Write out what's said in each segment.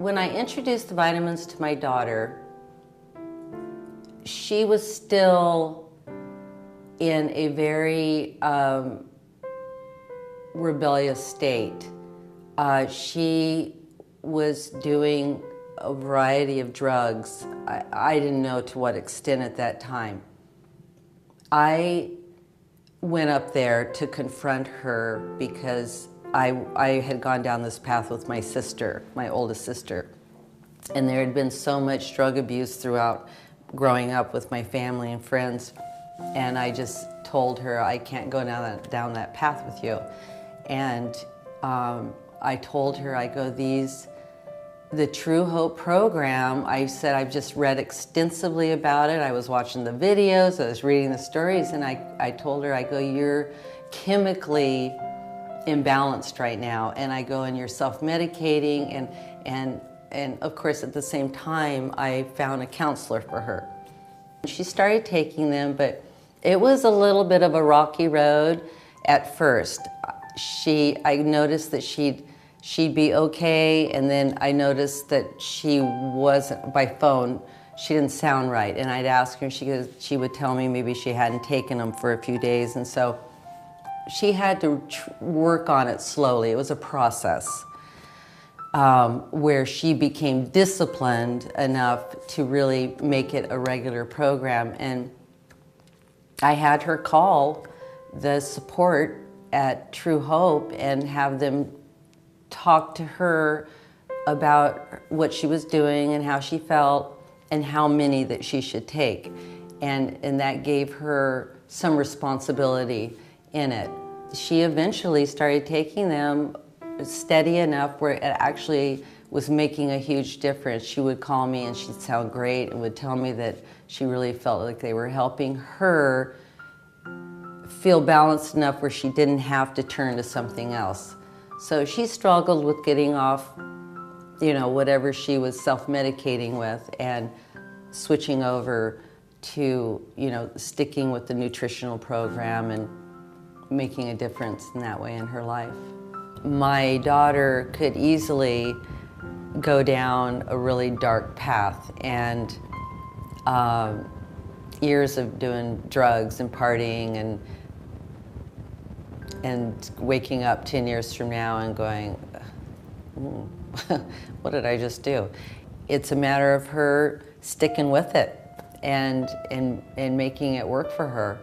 When I introduced the vitamins to my daughter, she was still in a very rebellious state. She was doing a variety of drugs. I didn't know to what extent at that time. I went up there to confront her because I had gone down this path with my sister, my oldest sister. And there had been so much drug abuse throughout growing up with my family and friends. And I just told her, I can't go down that path with you. And I told her, I go, the True Hope program, I said, I've just read extensively about it. I was watching the videos, I was reading the stories, and I told her, I go, you're chemically imbalanced right now. And I go, and you're self-medicating, and of course at the same time, I found a counselor for her. She started taking them, but it was a little bit of a rocky road at first. I noticed that she'd be okay, and then I noticed that she wasn't, by phone, she didn't sound right. And I'd ask her, she would tell me maybe she hadn't taken them for a few days, and so she had to work on it slowly. It was a process where she became disciplined enough to really make it a regular program. And I had her call the support at True Hope and have them talk to her about what she was doing and how she felt and how many that she should take. And that gave her some responsibility in it. She eventually started taking them steady enough where it actually was making a huge difference. She would call me and she'd sound great and would tell me that she really felt like they were helping her feel balanced enough where she didn't have to turn to something else. So she struggled with getting off, whatever she was self-medicating with and switching over to, sticking with the nutritional program and making a difference in that way in her life. My daughter could easily go down a really dark path, and years of doing drugs and partying and waking up 10 years from now and going, what did I just do? It's a matter of her sticking with it and making it work for her.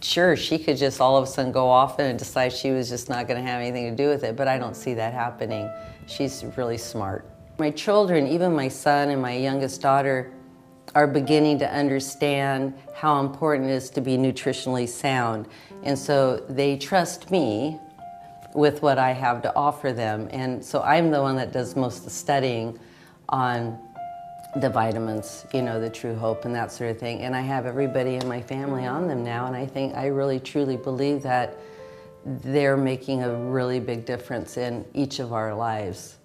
Sure, she could just all of a sudden go off and decide she was just not going to have anything to do with it, but I don't see that happening. She's really smart. My children, even my son and my youngest daughter, are beginning to understand how important it is to be nutritionally sound. And so they trust me with what I have to offer them. And so I'm the one that does most of the studying on the vitamins, the True Hope and that sort of thing. And I have everybody in my family on them now, and I really truly believe that they're making a really big difference in each of our lives.